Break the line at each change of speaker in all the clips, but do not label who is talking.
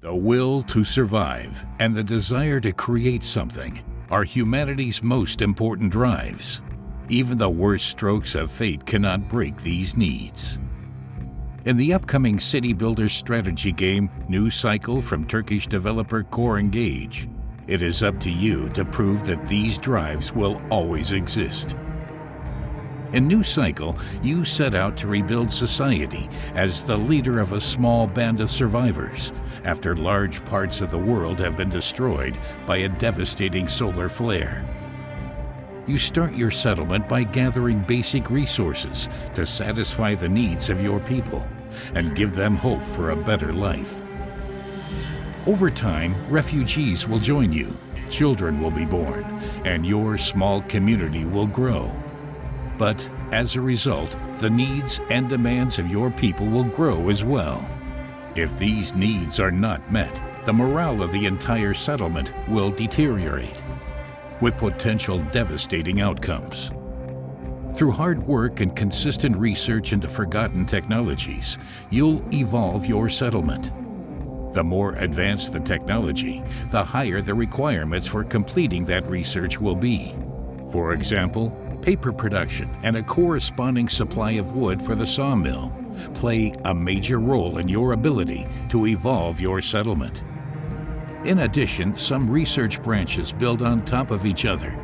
The will to survive and the desire to create something are humanity's most important drives. Even the worst strokes of fate cannot break these needs. In the upcoming City Builder strategy game, New Cycle from Turkish developer Core Engage, it is up to you to prove that these drives will always exist. In New Cycle, you set out to rebuild society as the leader of a small band of survivors after large parts of the world have been destroyed by a devastating solar flare. You start your settlement by gathering basic resources to satisfy the needs of your people and give them hope for a better life. Over time, refugees will join you, children will be born, and your small community will grow. But as a result, the needs and demands of your people will grow as well. If these needs are not met, the morale of the entire settlement will deteriorate, with potential devastating outcomes. Through hard work and consistent research into forgotten technologies, you'll evolve your settlement. The more advanced the technology, the higher the requirements for completing that research will be. For example, paper production and a corresponding supply of wood for the sawmill play a major role in your ability to evolve your settlement. In addition, some research branches build on top of each other.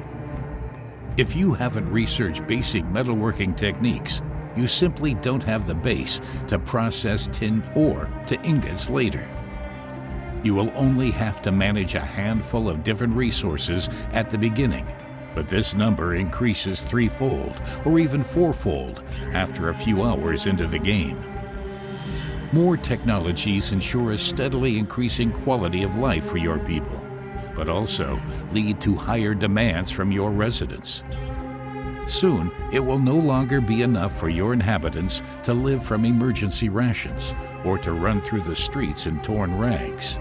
If you haven't researched basic metalworking techniques, you simply don't have the base to process tin ore to ingots later. You will only have to manage a handful of different resources at the beginning, but this number increases threefold or even fourfold after a few hours into the game. More technologies ensure a steadily increasing quality of life for your people, but also lead to higher demands from your residents. Soon, it will no longer be enough for your inhabitants to live from emergency rations or to run through the streets in torn rags.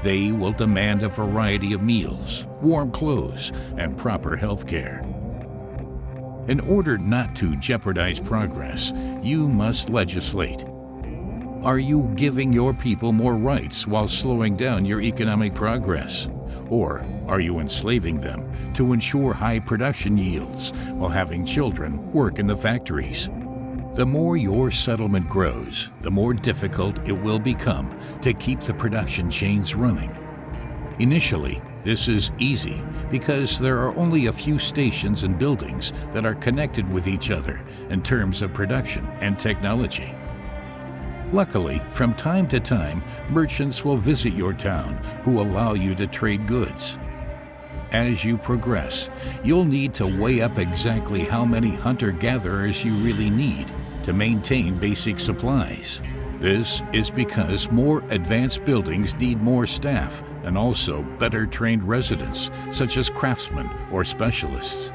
They will demand a variety of meals, warm clothes, and proper health care. In order not to jeopardize progress, you must legislate. Are you giving your people more rights while slowing down your economic progress? Or are you enslaving them to ensure high production yields while having children work in the factories? The more your settlement grows, the more difficult it will become to keep the production chains running. Initially, this is easy because there are only a few stations and buildings that are connected with each other in terms of production and technology. Luckily, from time to time, merchants will visit your town who allow you to trade goods. As you progress, you'll need to weigh up exactly how many hunter-gatherers you really need to maintain basic supplies. This is because more advanced buildings need more staff and also better trained residents, such as craftsmen or specialists.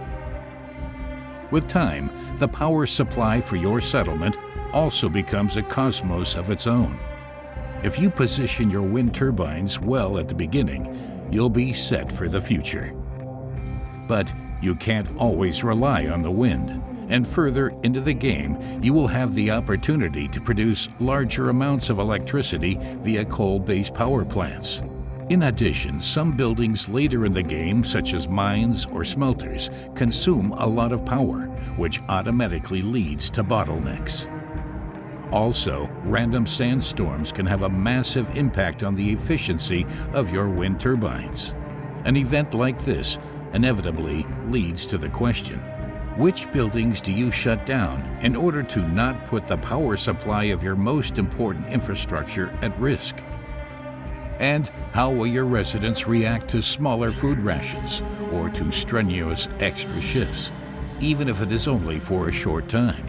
With time, the power supply for your settlement also becomes a cosmos of its own. If you position your wind turbines well at the beginning, you'll be set for the future. But you can't always rely on the wind, and further into the game, you will have the opportunity to produce larger amounts of electricity via coal-based power plants. In addition, some buildings later in the game, such as mines or smelters, consume a lot of power, which automatically leads to bottlenecks. Also, random sandstorms can have a massive impact on the efficiency of your wind turbines. An event like this inevitably leads to the question, which buildings do you shut down in order to not put the power supply of your most important infrastructure at risk? And how will your residents react to smaller food rations or to strenuous extra shifts, even if it is only for a short time?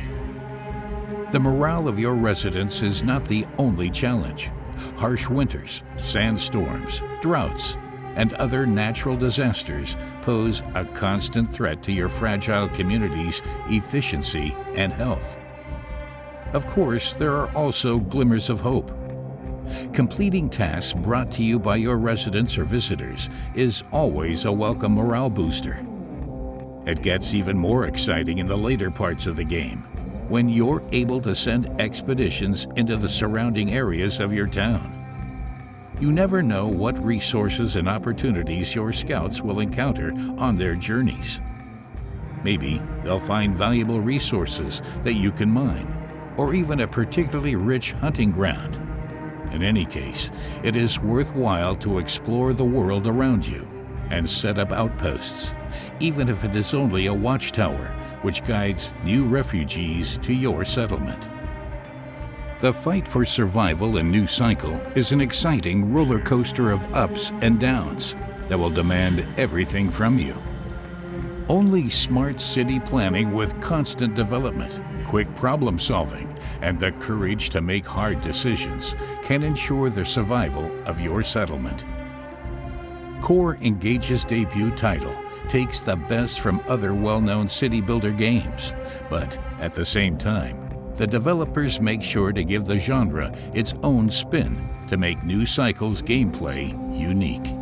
The morale of your residents is not the only challenge. Harsh winters, sandstorms, droughts, and other natural disasters pose a constant threat to your fragile community's efficiency and health. Of course, there are also glimmers of hope. Completing tasks brought to you by your residents or visitors is always a welcome morale booster. It gets even more exciting in the later parts of the game, when you're able to send expeditions into the surrounding areas of your town. You never know what resources and opportunities your scouts will encounter on their journeys. Maybe they'll find valuable resources that you can mine, or even a particularly rich hunting ground. In any case, it is worthwhile to explore the world around you and set up outposts, even if it is only a watchtower which guides new refugees to your settlement. The fight for survival in New Cycle is an exciting roller coaster of ups and downs that will demand everything from you. Only smart city planning with constant development, quick problem solving, and the courage to make hard decisions can ensure the survival of your settlement. Core Engage's debut title takes the best from other well-known city builder games, but at the same time, the developers make sure to give the genre its own spin to make New Cycle's gameplay unique.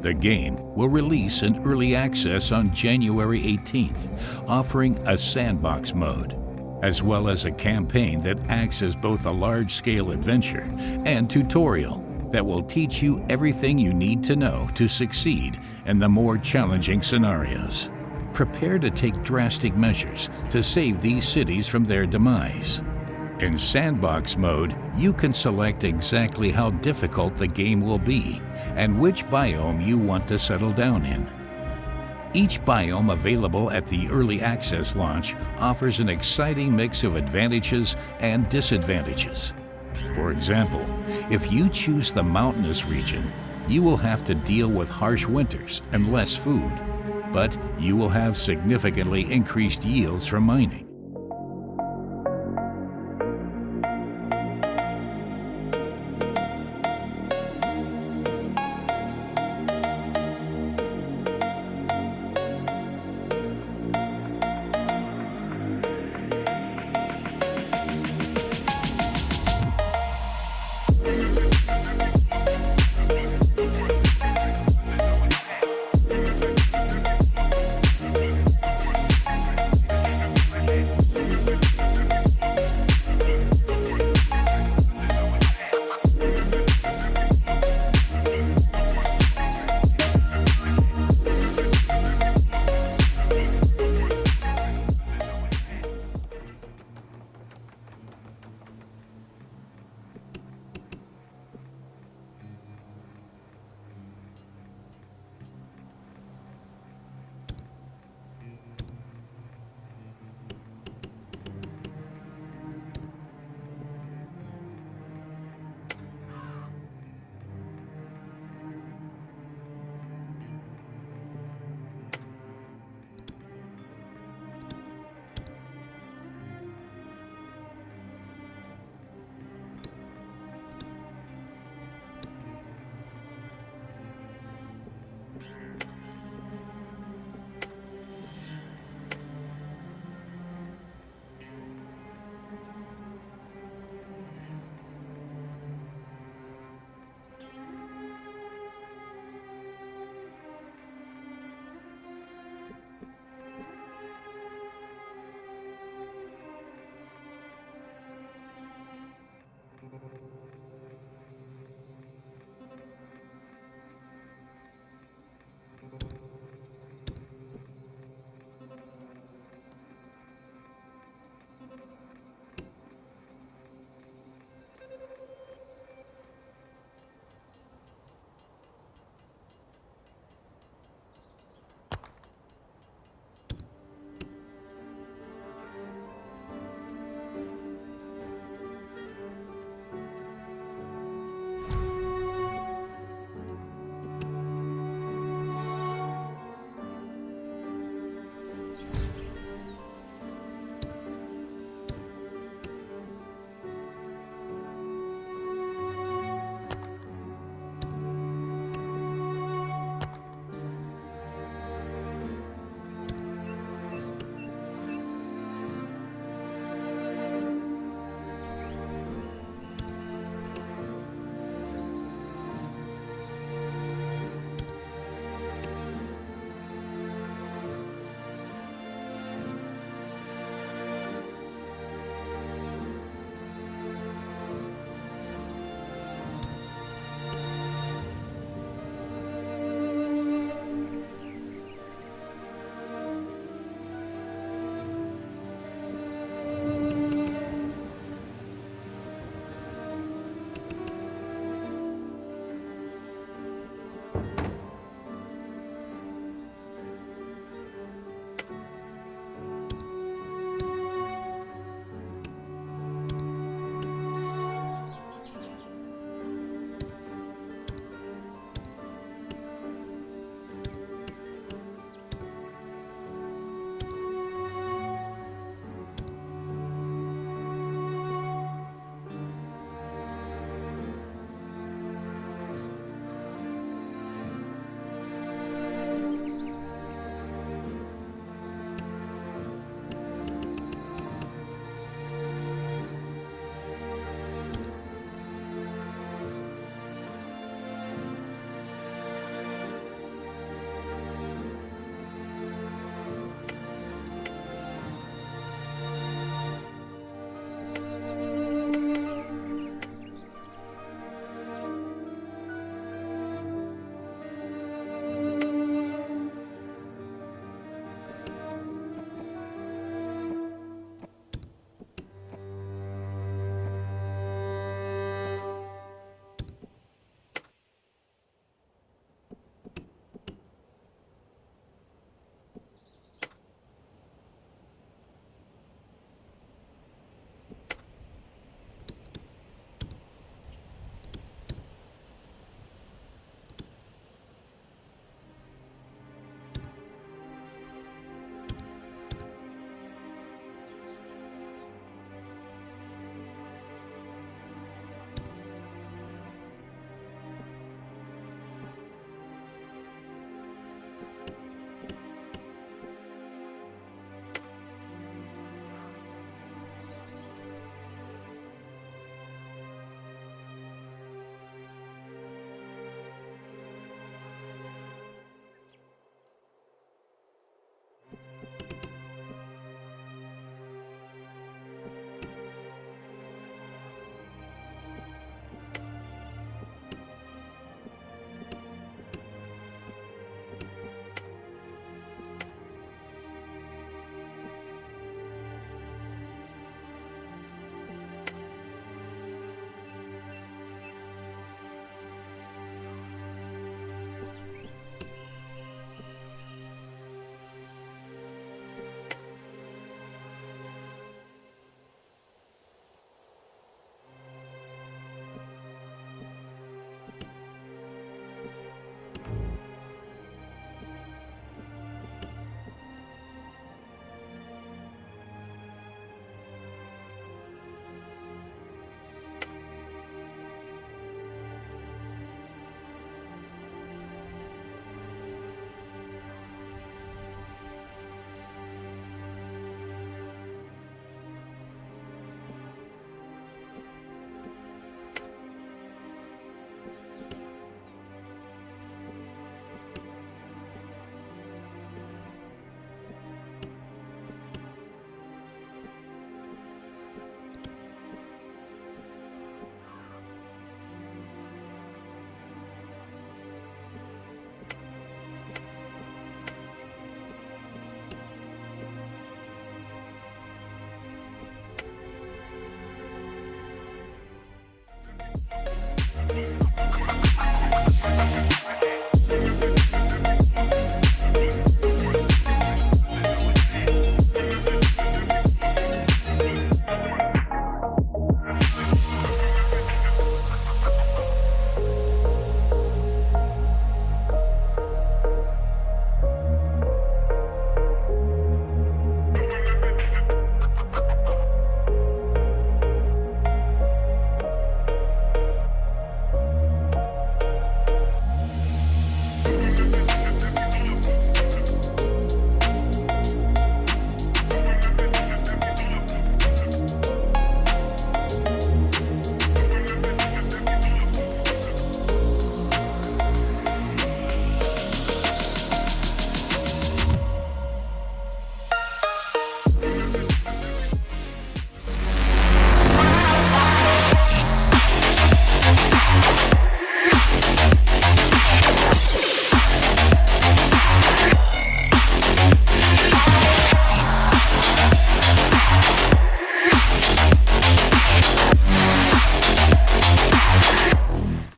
The game will release in early access on January 18th, offering a sandbox mode, as well as a campaign that acts as both a large-scale adventure and tutorial that will teach you everything you need to know to succeed in the more challenging scenarios. Prepare to take drastic measures to save these cities from their demise. In Sandbox mode, you can select exactly how difficult the game will be and which biome you want to settle down in. Each biome available at the early access launch offers an exciting mix of advantages and disadvantages. For example, if you choose the mountainous region, you will have to deal with harsh winters and less food, but you will have significantly increased yields from mining.